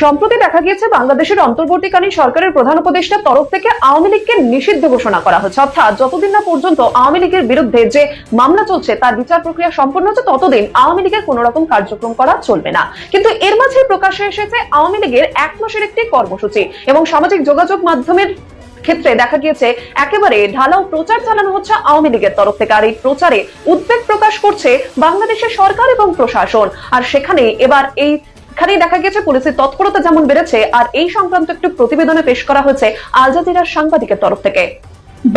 সম্প্রতি দেখা গিয়েছে বাংলাদেশের অন্তর্বর্তীকালীন সরকারের প্রধান উপদেষ্টার তরফ থেকে আওয়ামী লীগকে নিষিদ্ধ ঘোষণা করা হচ্ছে, অর্থাৎ যতদিন না পর্যন্ত আওয়ামী লীগের বিরুদ্ধে যে মামলা চলছে তার বিচার প্রক্রিয়া সম্পন্ন হচ্ছে ততদিন আওয়ামী লীগের কোন রকম কার্যক্রম করা চলবে না। কিন্তু এর মাঝে প্রকাশ্যে এসেছে আওয়ামী লীগের 1 মাসের একটি কর্মসূচি এবং সামাজিক যোগাযোগ মাধ্যমের ক্ষেত্রে দেখা গিয়েছে একেবারে ঢালাও প্রচার চালানো হচ্ছে আওয়ামী লীগের তরফ থেকে। আর এই প্রচারে উদ্বেগ প্রকাশ করছে বাংলাদেশের সরকার এবং প্রশাসন। আর সেখানে এবার এখানেই দেখা গেছে পুলিশের তৎপরতা যেমন বেড়েছে, আর এই সংক্রান্ত একটি প্রতিবেদনে পেশ করা হয়েছে আল জাজিরার সাংবাদিকের তরফ থেকে।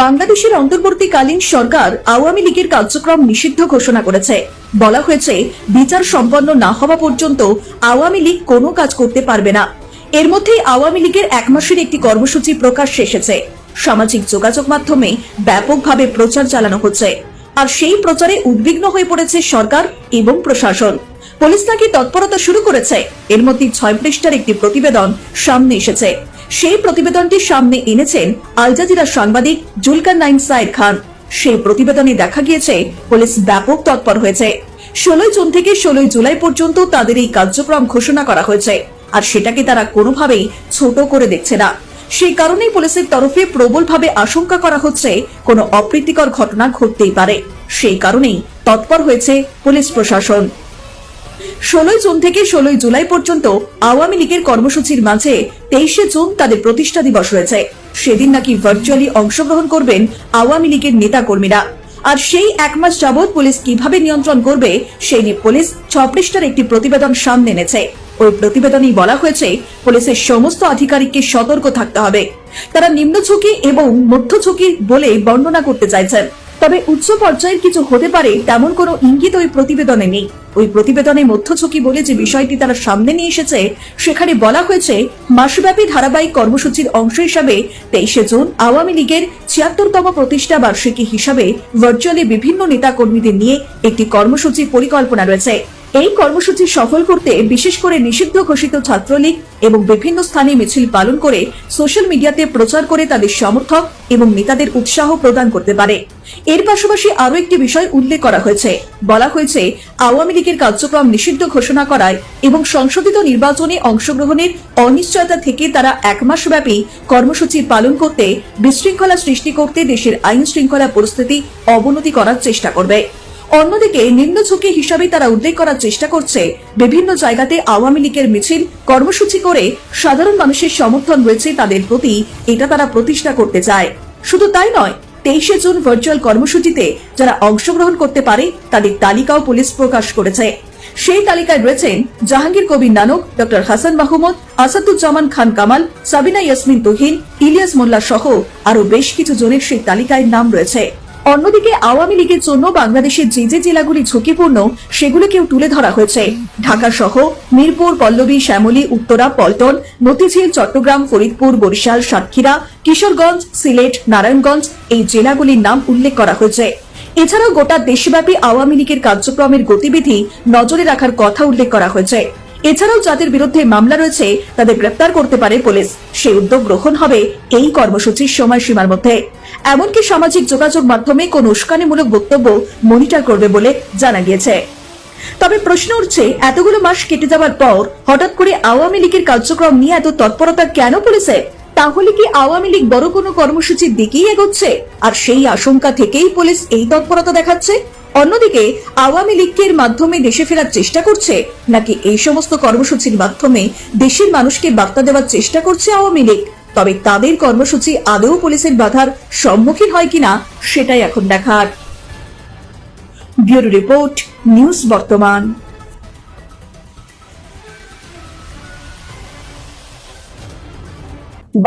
বাংলাদেশের অন্তর্বর্তীকালীন সরকার আওয়ামী লীগের কার্যক্রম নিষিদ্ধ ঘোষণা করেছে। বলা হয়েছে বিচার সম্পন্ন না হওয়া পর্যন্ত আওয়ামী লীগ কোনো কাজ করতে পারবে না। এর মধ্যেই আওয়ামী লীগের 1 মাসের একটি কর্মসূচি প্রকাশ্যে এসেছে। সামাজিক যোগাযোগ মাধ্যমে ব্যাপকভাবে প্রচার চালানো হচ্ছে, আর সেই প্রচারে উদ্বিগ্ন হয়ে পড়েছে সরকার এবং প্রশাসন। পুলিশ নাকি তৎপরতা শুরু করেছে। এর মধ্যে 6 পৃষ্ঠার একটি প্রতিবেদন সামনে এসেছে। সেই প্রতিবেদনটি সামনে এনেছেন আল জাজিরার সাংবাদিক জুলকারনাইন সাইদ খান। সেই প্রতিবেদনে দেখা গিয়েছে পুলিশ ব্যাপক তৎপর হয়েছে। 16 জুন থেকে 16 জুলাই পর্যন্ত তাদের এই কার্যক্রম ঘোষণা করা হয়েছে, আর সেটাকে তারা কোনোভাবেই ছোট করে দেখছে না। সেই কারণেই পুলিশের তরফে প্রবলভাবে আশঙ্কা করা হচ্ছে কোনো অপ্রীতিকর ঘটনা ঘটতেই পারে। সেই কারণেই তৎপর হয়েছে পুলিশ প্রশাসন। 16 জুন থেকে 16 জুলাই পর্যন্ত আওয়ামী লীগের কর্মসূচির মাঝে 23 জুন তাদের প্রতিষ্ঠা দিবস রয়েছে। সেদিন নাকি ভার্চুয়ালি অংশগ্রহণ করবেন আওয়ামী লীগের নেতা কর্মীরা। আর সেই 1 মাস যাবৎ পুলিশ কিভাবে নিয়ন্ত্রণ করবে সেই নিয়ে পুলিশ 6 পৃষ্ঠার একটি প্রতিবেদন সামনে এনেছে। ওই প্রতিবেদনেই বলা হয়েছে পুলিশের সমস্ত আধিকারিককে সতর্ক থাকতে হবে। তারা নিম্ন ঝুঁকি এবং মধ্য ঝুঁকি বলে বর্ণনা করতে চাইছেন, তবে উচ্চ পর্যায়ের কিছু হতে পারে তেমন কোনো ইঙ্গিত ওই প্রতিবেদনে নেই। ওই প্রতিবেদনে মধ্য ঝুঁকি বলে যে বিষয়টি তারা সামনে নিয়ে এসেছে সেখানে বলা হয়েছে মাসব্যাপী ধারাবাহিক কর্মসূচির অংশ হিসাবে 23 জুন আওয়ামী লীগের 76তম প্রতিষ্ঠা বার্ষিকী হিসাবে ভার্চুয়ালি বিভিন্ন নেতা কর্মীদের নিয়ে একটি কর্মসূচি পরিকল্পনা রয়েছে। এই কর্মসূচি সফল করতে বিশেষ করে নিষিদ্ধ ঘোষিত ছাত্রলীগ এবং বিভিন্ন স্থানে মিছিল পালন করে সোশ্যাল মিডিয়াতে প্রচার করে তাদের সমর্থক এবং নেতাদের উৎসাহ প্রদান করতে পারে। এর পাশাপাশি আরো একটি বিষয় উল্লেখ করা হয়েছে। বলা হয়েছে আওয়ামী লীগের কার্যক্রম নিষিদ্ধ ঘোষণা করায় এবং সংশোধিত নির্বাচনে অংশগ্রহণের অনিশ্চয়তা থেকে তারা 1 মাস ব্যাপী কর্মসূচি পালন করতে বিশৃঙ্খলা সৃষ্টি করতে দেশের আইন শৃঙ্খলা পরিস্থিতি অবনতি করার চেষ্টা করবে। অন্যদিকে নিম্ন ঝুঁকি হিসাবে তারা উল্লেখ করার চেষ্টা করছে বিভিন্ন জায়গাতে আওয়ামী লীগের মিছিল কর্মসূচি করে সাধারণ মানুষের সমর্থন রয়েছে তাদের প্রতি, এটা তারা প্রতিষ্ঠা করতে চায়। শুধু তাই নয়, 23 জুন ভার্চুয়াল কর্মসূচিতে যারা অংশগ্রহণ করতে পারে তাদের তালিকাও পুলিশ প্রকাশ করেছে। সেই তালিকায় রয়েছেন জাহাঙ্গীর কবির নানক, ডক্টর হাসান মাহমুদ, আসাদুজ্জামান খান কামাল, সাবিনা ইয়াসমিন তুহিন, ইলিয়াস মোল্লা সহ আরো বেশ কিছু জনের সেই তালিকায় নাম রয়েছে। অন্যদিকে আওয়ামী লীগের জন্য বাংলাদেশের যে যে জেলাগুলি ঝুঁকিপূর্ণ সেগুলিকেও তুলে ধরা হয়েছে। ঢাকা সহ মিরপুর, পল্লবী, শ্যামলী, উত্তরা, পল্টন, মতিঝিল, চট্টগ্রাম, ফরিদপুর, বরিশাল, সাতক্ষীরা, কিশোরগঞ্জ, সিলেট, নারায়ণগঞ্জ এই জেলাগুলির নাম উল্লেখ করা হয়েছে। এছাড়াও গোটা দেশব্যাপী আওয়ামী লীগের কার্যক্রমের গতিবিধি নজরে রাখার কথা উল্লেখ করা হয়েছে। এছাড়াও যাদের বিরুদ্ধে মামলা রয়েছে তাদের গ্রেপ্তার করতে পারে পুলিশ। সেই উদ্যোগ গ্রহণ হবে এই কর্মসূচির সময়সীমার মধ্যে। এমনকি সামাজিক যোগাযোগ মাধ্যমে কোন উস্কানিমূলক বক্তব্য মনিটর করবে বলে জানা গিয়েছে। তবে প্রশ্ন উঠছে, এতগুলো মাস কেটে যাওয়ার পর হঠাৎ করে আওয়ামী লীগের কার্যক্রম নিয়ে এত তৎপরতা কেন পুলিশের? তাহলে কি আওয়ামী লীগ বড় কোনো কর্মসূচির দিকেই এগোচ্ছে, আর সেই আশঙ্কা থেকেই পুলিশ এই তৎপরতা দেখাচ্ছে? অন্যদিকে আওয়ামী লীগকে এর মাধ্যমে দেশে ফেরার চেষ্টা করছে, নাকি এই সমস্ত কর্মসূচির মাধ্যমে দেশের মানুষকে বার্তা দেওয়ার চেষ্টা করছে আওয়ামী লীগ? তবে তাদের কর্মসূচি আদৌ পুলিশের বাধার সম্মুখীন হয় কিনা সেটাই এখন দেখার। ব্যুরো রিপোর্ট, নিউজ বর্তমান।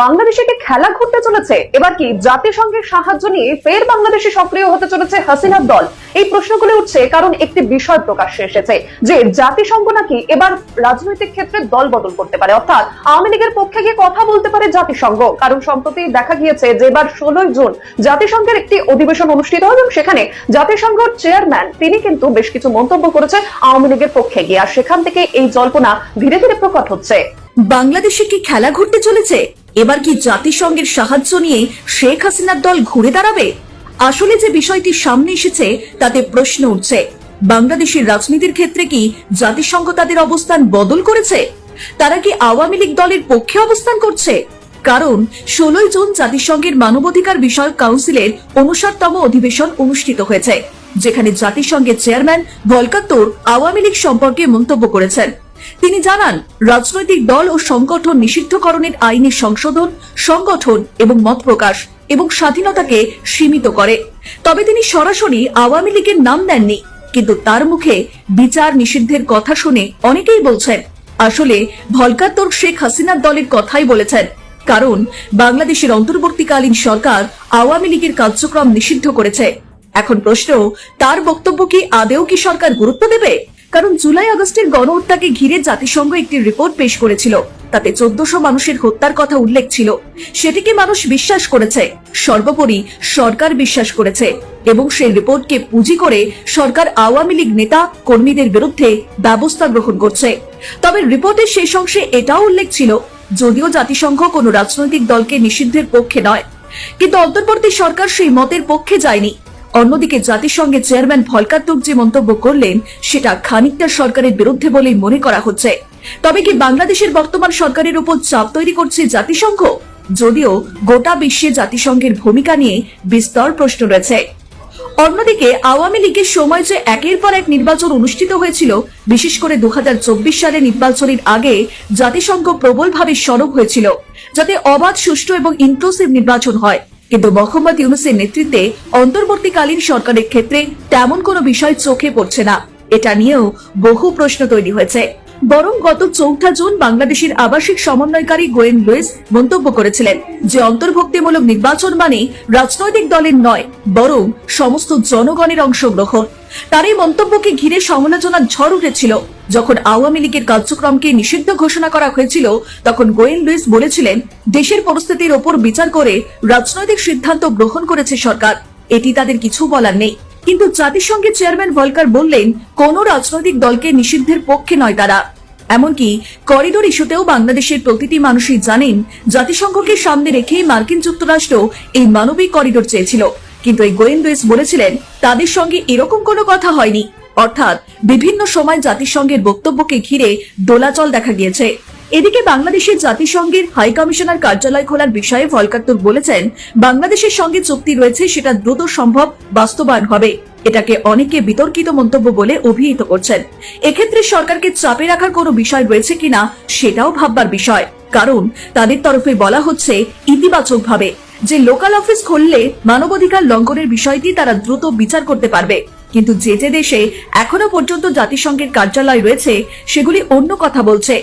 বাংলাদেশে কি খেলা ঘুরতে চলেছে? এবার কি জাতিসংঘের সাহায্য নিয়ে ফের বাংলাদেশে সক্রিয় হতে চলেছে হাসিনার দল? এই প্রশ্নগুলো উঠছে কারণ একটি বিষয় প্রকাশ্যে এসেছে যে জাতিসংঘ নাকি এবার রাজনৈতিক ক্ষেত্রে দল বদল করতে পারে, অর্থাৎ আওয়ামী লীগের পক্ষে গিয়ে কথা বলতে পারে জাতিসংঘ। কারণ সম্প্রতি দেখা গিয়েছে যে এবার 16 জুন জাতিসংঘের একটি অধিবেশন অনুষ্ঠিত হয় এবং সেখানে জাতিসংঘের চেয়ারম্যান তিনি কিন্তু বেশ কিছু মন্তব্য করেছে আওয়ামী লীগের পক্ষে গিয়ে, আর সেখান থেকে এই জল্পনা ধীরে ধীরে প্রকট হচ্ছে। বাংলাদেশে কি খেলা ঘুরতে চলেছে? এবার কি জাতিসংঘের সাহায্য নিয়ে শেখ হাসিনার দল ঘুরে দাঁড়াবে? আসলে যে বিষয়টি সামনে এসেছে তাতে প্রশ্ন উঠছে, বাংলাদেশের রাজনীতির ক্ষেত্রে কি জাতিসংঘ তাদের অবস্থান বদল করেছে? তারা কি আওয়ামী লীগ দলের পক্ষে অবস্থান করছে? কারণ 16 জুন জাতিসংঘের মানবাধিকার বিষয়ক কাউন্সিলের 59তম অধিবেশন অনুষ্ঠিত হয়েছে, যেখানে জাতিসংঘের chairman Volker Turk Awami League সম্পর্কে মন্তব্য করেছেন। তিনি জানান, রাজনৈতিক দল ও সংগঠন নিষিদ্ধকরণের আইনের সংশোধন সংগঠন এবং মত প্রকাশ এবং স্বাধীনতাকে সীমিত করে। তবে তিনি সরাসরি আওয়ামী লীগের নাম দেননি, কিন্তু তার মুখে বিচার নিষিদ্ধের কথা শুনে অনেকেই বলছেন আসলে ভলকার তুর্ক শেখ হাসিনার দলের কথাই বলেছেন, কারণ বাংলাদেশের অন্তর্বর্তীকালীন সরকার আওয়ামী লীগের কার্যক্রম নিষিদ্ধ করেছে। এখন প্রশ্ন, তার বক্তব্য কি আদেও কি সরকার গুরুত্ব দেবে? কারণ জুলাই আগস্টের গণহত্যাকে ঘিরে জাতিসংঘ একটি রিপোর্ট পেশ করেছিল, তাতে 1400 মানুষের হত্যার কথা উল্লেখ ছিল। সেটিকে মানুষ বিশ্বাস করেছে, সর্বোপরি সরকার বিশ্বাস করেছে, এবং সেই রিপোর্টকে পুঁজি করে সরকার আওয়ামী লীগ নেতা কর্মীদের বিরুদ্ধে ব্যবস্থা গ্রহণ করছে। তবে রিপোর্টের শেষ অংশে এটাও উল্লেখ ছিল, যদিও জাতিসংঘ কোনো রাজনৈতিক দলকে নিষিদ্ধের পক্ষে নয়, কিন্তু অন্তর্বর্তী সরকার সেই মতের পক্ষে যায়নি। অন্যদিকে জাতিসংঘের চেয়ারম্যান ভলকার তুর্ক যে মন্তব্য করলেন সেটা খানিকটা সরকারের বিরুদ্ধে বলেই মনে করা হচ্ছে। তবে কি বাংলাদেশের বর্তমান সরকারের উপর চাপ তৈরি করছে জাতিসংঘ? যদিও গোটা বিশ্বে জাতিসংঘের ভূমিকা নিয়ে বিস্তর প্রশ্ন রয়েছে। অন্যদিকে আওয়ামী লীগের সময় যে একের পর এক নির্বাচন অনুষ্ঠিত হয়েছিল, বিশেষ করে 2024 সালে নির্বাচনের আগে জাতিসংঘ প্রবলভাবে সরব হয়েছিল যাতে অবাধ, সুষ্ঠু এবং ইনক্লুসিভ নির্বাচন হয়। কিন্তু মোহাম্মদ ইউনূসের নেতৃত্বে অন্তর্বর্তীকালীন সরকারের ক্ষেত্রে তেমন কোনো বিষয় চোখে পড়ছে না। এটা নিয়েও বহু প্রশ্ন তৈরি হয়েছে। বরং গত 4 জুন বাংলাদেশের আবাসিক সমন্বয়কারী গোয়েন লুইস মন্তব্য করেছিলেন যে অন্তর্ভুক্তিমূলক নির্বাচন মানে রাজনৈতিক দলের নয়, বরং সমস্ত জনগণের অংশগ্রহণ। তার এই মন্তব্যকে ঘিরে সমালোচনার ঝড় উঠেছিল। যখন আওয়ামী লীগের কার্যক্রমকে নিষিদ্ধ ঘোষণা করা হয়েছিল, তখন গোয়েন লুইস বলেছিলেন, দেশের পরিস্থিতির ওপর বিচার করে রাজনৈতিক সিদ্ধান্ত গ্রহণ করেছে সরকার, এটি তাদের কিছু বলার নেই। কিন্তু জাতিসংঘের চেয়ারম্যান ভলকার বললেন, কোন রাজনৈতিক দলকে নিষিদ্ধের পক্ষে নয় তারা। এমনকি করিডোর ইস্যুতেও বাংলাদেশের প্রতিটি মানুষই জানেন জাতিসংঘকে সামনে রেখে মার্কিন যুক্তরাষ্ট্র এই মানবিক করিডোর চেয়েছিল, কিন্তু এই গোয়েন লুইস বলেছিলেন তাদের সঙ্গে এরকম কোনো কথা হয়নি। অর্থাৎ বিভিন্ন সময় জাতিসংঘের বক্তব্যকে ঘিরে দোলাচল দেখা গিয়েছে। এদিকে বাংলাদেশের জাতিসংঘের হাই কমিশনার কার্যালয় খোলার বিষয়ে ভলকার তুর্ক বলেছেন, বাংলাদেশের সঙ্গে চুক্তি রয়েছে, সেটা দ্রুত সম্ভব বাস্তবায়ন হবে। এটাকে অনেকে বিতর্কিত মন্তব্য বলে অভিহিত করছেন। এক্ষেত্রে সরকারকে চাপে রাখার কোনো বিষয় রয়েছে কিনা সেটাও ভাববার বিষয়, কারণ তাদের তরফে বলা হচ্ছে ইতিবাচকভাবে যে লোকাল অফিস খুললে মানবাধিকার লঙ্ঘনের বিষয়টি তারা দ্রুত বিচার করতে পারবে। কিন্তু যে যে দেশে এখনো পর্যন্ত জাতিসংঘের কার্যালয় রয়েছে সেগুলি অন্য কথা বলছে,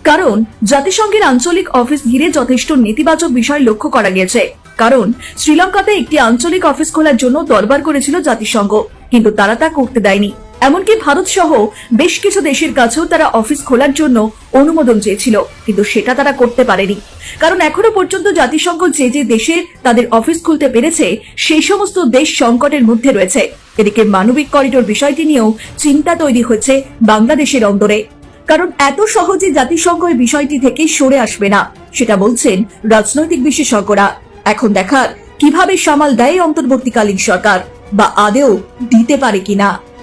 কারণ জাতিসংঘের আঞ্চলিক অফিস ঘিরে যথেষ্ট নেতিবাচক বিষয় লক্ষ্য করা গেছে। কারণ শ্রীলঙ্কাতে একটি আঞ্চলিক অফিস খোলার জন্য দরবার করেছিল জাতিসংঘ, কিন্তু তারা তা করতে দেয়নি। এমনকি ভারত সহ বেশ কিছু দেশের কাছেও তারা অফিস খোলার জন্য অনুমোদন চেয়েছিল, কিন্তু সেটা তারা করতে পারেনি। কারণ এখনো পর্যন্ত জাতিসংঘ যে যে দেশে তাদের অফিস খুলতে পেরেছে সেই সমস্ত দেশ সংকটের মধ্যে রয়েছে। এদিকে মানবিক করিডোর বিষয়টি নিয়েও চিন্তা তৈরি হয়েছে বাংলাদেশের অন্দরে, কারণ এত সহজে জাতিসংঘ এই বিষয়টি থেকে সরে আসবে না, সেটা বলছেন রাজনৈতিক বিশেষজ্ঞরা। এখন দেখার কিভাবে সামাল দেয় অন্তর্বর্তীকালীন সরকার, বা আদেও দিতে পারে কিনা।